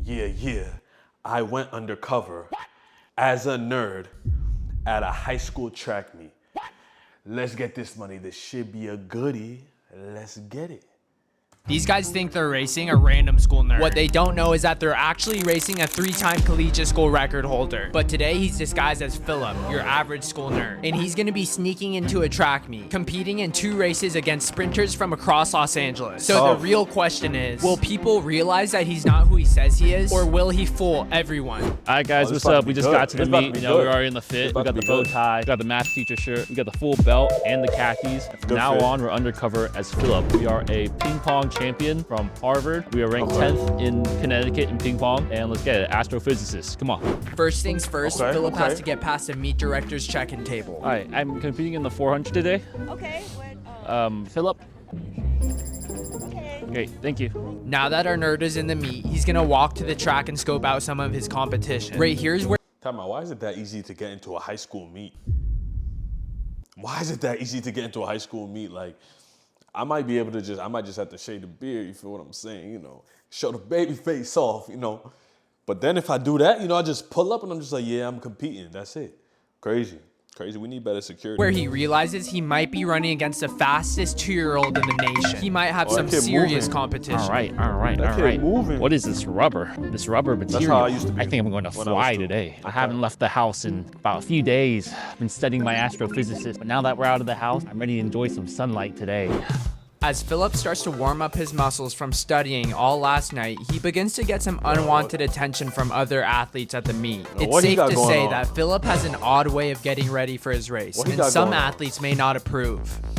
Yeah. I went undercover as a nerd at a high school track meet. Let's get this money. This should be a goodie. Let's get it. These guys think they're racing a random school nerd. What they don't know is that they're actually racing a 3-time collegiate school record holder. But today he's disguised as Philip, your average school nerd. And he's gonna be sneaking into a track meet, competing in 2 races against sprinters from across Los Angeles. So the real question is, will people realize that he's not who he says he is? Or will he fool everyone? All right, guys, what's up? We just got to the meet. You know, we're already in the fit. We got the bow tie, we got the math teacher shirt, we got the full belt and the khakis. From now on, we're undercover as Philip. We are a ping pong champion from Harvard. We are ranked 10th in Connecticut in ping pong, and let's get it, astrophysicist. Come on. First things first, Philip has to get past a meet director's check-in table. All right, I'm competing in the 400 today. Okay. What? Philip. Okay. Great, thank you. Now that our nerd is in the meet, he's gonna walk to the track and scope out some of his competition. Right here's where. Time out, why is it that easy to get into a high school meet? Why is it that easy to get into a high school meet? Like, I might just have to shade the beard, you feel what I'm saying? You know, show the baby face off, you know. But then if I do that, you know, I just pull up and I'm just like, yeah, I'm competing. That's it. Crazy. We need better security. Where he realizes he might be running against the fastest 2-year-old in the nation. He might have some serious competition. All right. What is this rubber? This rubber material. That's how I used to be. I think I'm going to fly today. I haven't left the house in about a few days. I've been studying my astrophysicist, but now that we're out of the house, I'm ready to enjoy some sunlight today. As Philip starts to warm up his muscles from studying all last night, he begins to get some unwanted attention from other athletes at the meet. It's safe to say that Philip has an odd way of getting ready for his race, and some athletes may not approve. You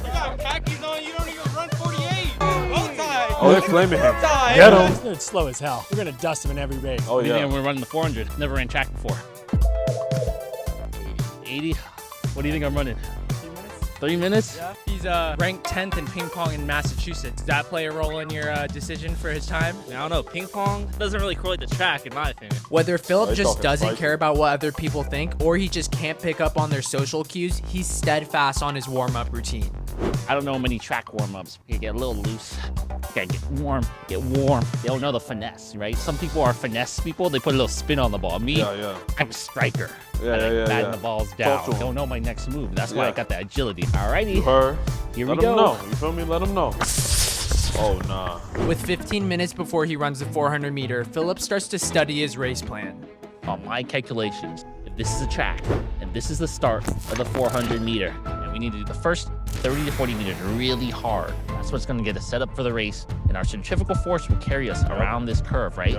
got khakis on, you don't even run 48. Oh, they're flaming him. Get him. It's slow as hell. We're gonna dust him in every race. Oh, yeah. We're running the 400. Never ran track before. 80? What do you think I'm running? 3 minutes? Yeah. He's ranked 10th in ping pong in Massachusetts. Does that play a role in your decision for his time? I don't know. Ping pong doesn't really correlate to track, in my opinion. Whether Philip just doesn't care about what other people think, or he just can't pick up on their social cues, he's steadfast on his warm-up routine. I don't know many track warm-ups. You get a little loose. You gotta get warm. They don't know the finesse, right? Some people are finesse people. They put a little spin on the ball. Me, I'm a striker. Batting the balls down. Don't know my next move. That's why I got the agility. Alrighty. Here we go. Know. You feel me? Let them know. Oh, nah. With 15 minutes before he runs the 400 meter, Philip starts to study his race plan. On my calculations, if this is a track, and this is the start of the 400 meter, and we need to do the first 30 to 40 meters really hard. That's what's gonna get us set up for the race, and our centrifugal force will carry us around this curve, right?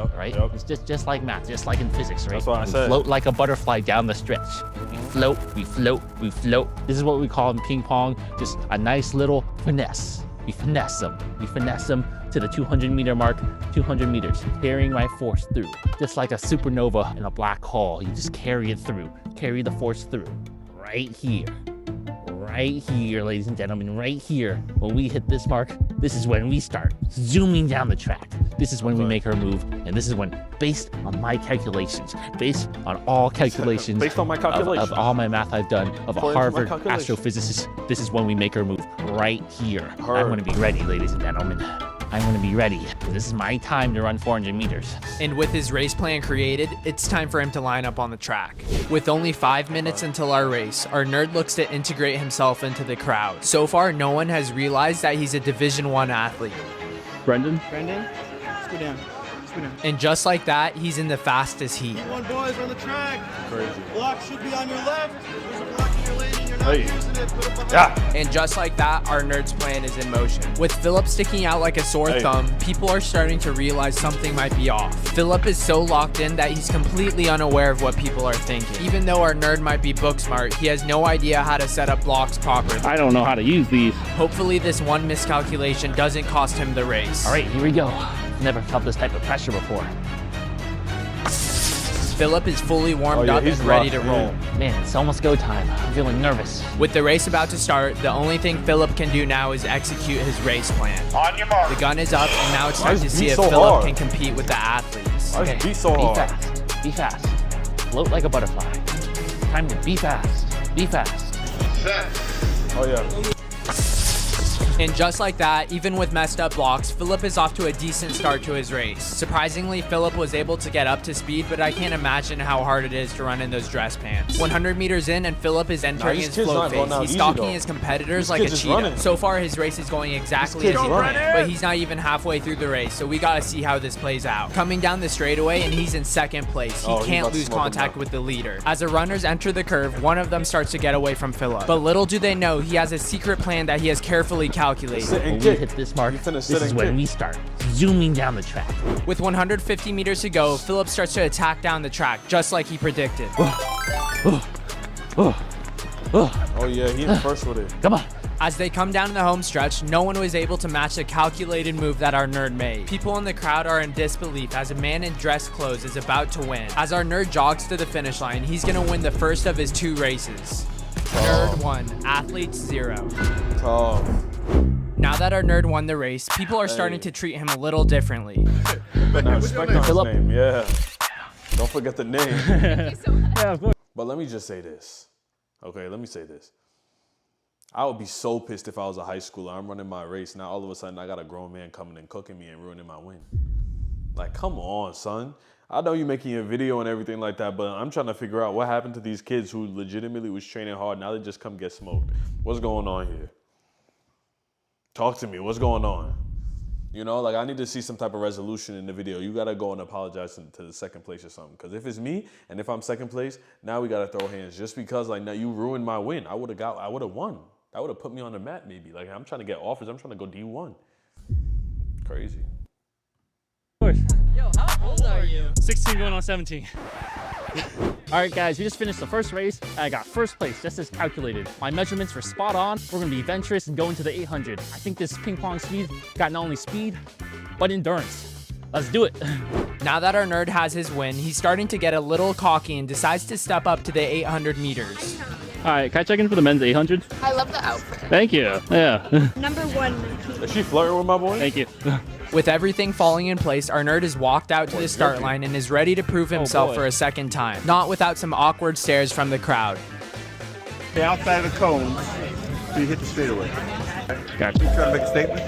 It's just like math, just like in physics, right? That's what I said. We float like a butterfly down the stretch. We float, we float, we float. This is what we call in ping pong, just a nice little finesse. We finesse them. We finesse them to the 200 meter mark, 200 meters, carrying my force through. Just like a supernova in a black hole, you just carry it through, carry the force through. Right here, ladies and gentlemen, right here. When we hit this mark, this is when we start zooming down the track. This is when we make our move, and this is when, based on my calculations, based on all calculations, based on my calculations, of all my math I've done, of a Harvard astrophysicist, this is when we make our move, right here. I'm gonna be ready, ladies and gentlemen. I'm gonna be ready. This is my time to run 400 meters. And with his race plan created, it's time for him to line up on the track. With only 5 minutes until our race, our nerd looks to integrate himself into the crowd. So far, no one has realized that he's a Division I athlete. Brendan? Let's go down. And just like that, he's in the fastest heat. One boys on the track. Crazy. Block should be on your left. There's a block in your lane. You're not using it. Put it behind. And just like that, our nerd's plan is in motion. With Philip sticking out like a sore thumb, people are starting to realize something might be off. Philip is so locked in that he's completely unaware of what people are thinking. Even though our nerd might be book smart, he has no idea how to set up blocks properly. I don't know how to use these. Hopefully this one miscalculation doesn't cost him the race. All right, here we go. Never felt this type of pressure before. Philip is fully warmed up and ready to roll. Man, it's almost go time. I'm feeling nervous. With the race about to start, the only thing Philip can do now is execute his race plan. On your mark. The gun is up, and now it's time to see if Philip can compete with the athletes. Okay. Be fast. Be fast. Float like a butterfly. Time to be fast. Be fast. Oh, yeah. And just like that, even with messed up blocks, Philip is off to a decent start to his race. Surprisingly, Philip was able to get up to speed, but I can't imagine how hard it is to run in those dress pants. 100 meters in, and Philip is entering his flow phase. He's stalking his competitors like a cheetah. So far, his race is going exactly as he planned, but he's not even halfway through the race, so we gotta see how this plays out. Coming down the straightaway, and he's in second place. He can't lose contact with the leader. As the runners enter the curve, one of them starts to get away from Philip. But little do they know, he has a secret plan that he has carefully calculated. When we hit this mark, this is when we start zooming down the track. With 150 meters to go, Philip starts to attack down the track, just like he predicted. Oh yeah, he in first with it. Come on. As they come down the home stretch, no one was able to match the calculated move that our nerd made. People in the crowd are in disbelief as a man in dress clothes is about to win. As our nerd jogs to the finish line, he's gonna win the first of his 2 races. Nerd 1, Athletes 0. Now that our nerd won the race, people are starting to treat him a little differently. Respect on his name, yeah. Don't forget the name. Thank you so much. Yeah, of course. But let me just say this. Okay, let me say this. I would be so pissed if I was a high schooler. I'm running my race. Now all of a sudden I got a grown man coming and cooking me and ruining my win. Like, come on, son. I know you're making a video and everything like that, but I'm trying to figure out what happened to these kids who legitimately was training hard. Now they just come get smoked. What's going on here? Talk to me. What's going on? You know, like I need to see some type of resolution in the video. You got to go and apologize to the second place or something. Because if it's me and if I'm second place, now we got to throw hands just because like now you ruined my win. I would have won. That would have put me on the map maybe. Like I'm trying to get offers. I'm trying to go D1. Crazy. Of course. Yo, how old are you? 16 going on 17. All right, guys, we just finished the first race. I got first place, just as calculated. My measurements were spot on. We're gonna be adventurous and go into the 800. I think this ping pong speed got not only speed, but endurance. Let's do it. Now that our nerd has his win, he's starting to get a little cocky and decides to step up to the 800 meters. All right, can I check in for the men's 800? I love the outfit. Thank you. Yeah. Number 1. Is she flirting with my boy? Thank you. With everything falling in place, our nerd has walked out to the start line and is ready to prove himself for a second time. Not without some awkward stares from the crowd. Stay outside of the cone so you hit the straightaway. Gotcha. You trying to make a statement?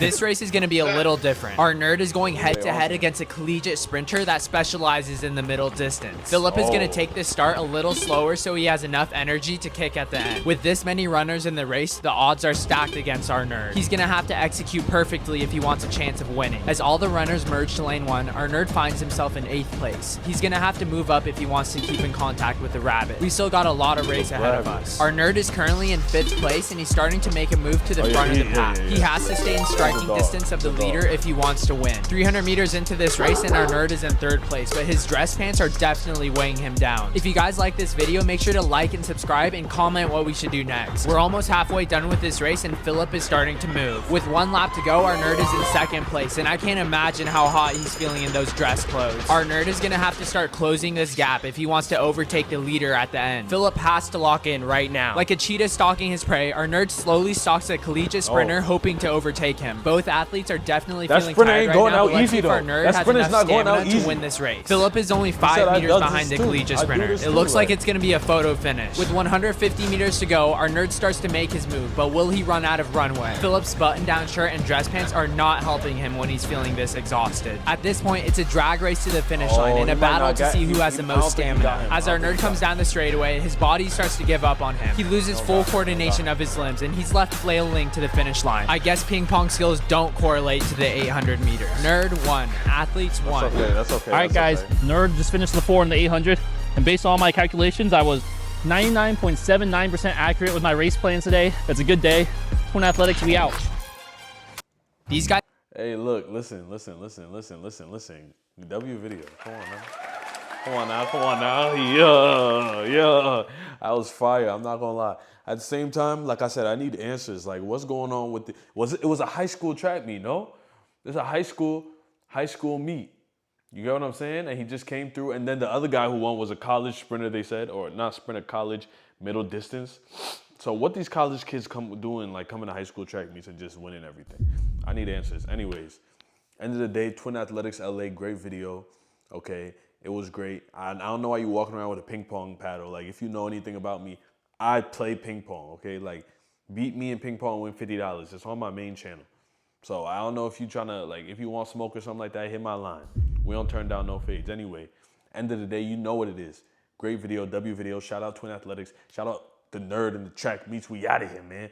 This race is going to be a little different. Our nerd is going head-to-head against a collegiate sprinter that specializes in the middle distance. Philip is going to take this start a little slower so he has enough energy to kick at the end. With this many runners in the race, the odds are stacked against our nerd. He's going to have to execute perfectly if he wants a chance of winning. As all the runners merge to lane 1, our nerd finds himself in 8th place. He's going to have to move up if he wants to keep in contact with the rabbit. We still got a lot of race ahead of us. Our nerd is currently in 5th place and he's starting to make a move to the front of the pack. He has to stay in striking distance of the leader if he wants to win. 300 meters into this race and our nerd is in 3rd place, but his dress pants are definitely weighing him down. If you guys like this video, make sure to like and subscribe and comment what we should do next. We're almost halfway done with this race and Philip is starting to move. With 1 lap to go, our nerd is in 2nd place and I can't imagine how hot he's feeling in those dress clothes. Our nerd is gonna have to start closing this gap if he wants to overtake the leader at the end. Philip has to lock in right now. Like a cheetah stalking his prey, our nerd slowly stalks a collegiate sprinter hoping to overtake him. Both athletes are definitely feeling tired right now, but let's see if our nerd has enough stamina to win this race. Philip is only 5 meters behind the collegiate sprinter. It looks like it's going to be a photo finish. With 150 meters to go, our nerd starts to make his move, but will he run out of runway? Philip's button-down shirt and dress pants are not helping him when he's feeling this exhausted. At this point, it's a drag race to the finish line and a battle to see who has the most stamina. As our nerd comes down the straightaway, his body starts to give up on him. He loses full coordination of his limbs and he's left flailing to the finish line. I guess ping pong skills don't correlate to the 800 meters. Nerd 1, athletes 1. That's okay, that's okay. All right, guys, nerd just finished the 4 in the 800, and based on all my calculations, I was 99.79% accurate with my race plans today. That's a good day. Twin Athletics, we out. These guys. Hey, look, listen. W video. Come on now. Yeah. I was fire. I'm not gonna lie. At the same time, like I said, I need answers. Like, what's going on with it was a high school track meet, no? It's a high school meet. You get what I'm saying? And he just came through. And then the other guy who won was a college sprinter, they said, or not sprinter, college middle distance. So what these college kids coming to high school track meets and just winning everything? I need answers. Anyways, end of the day, Twin Athletics LA, great video. Okay, it was great. I don't know why you walking around with a ping pong paddle. Like, if you know anything about me, I play ping pong, okay? Like, Beat me in ping pong, win $50. It's on my main channel. So I don't know if you tryna, like, if you want smoke or something like that, hit my line. We don't turn down no fades. Anyway, end of the day, you know what it is. Great video, W video. Shout out Twin Athletics. Shout out the nerd in the track meets. We out of here, man.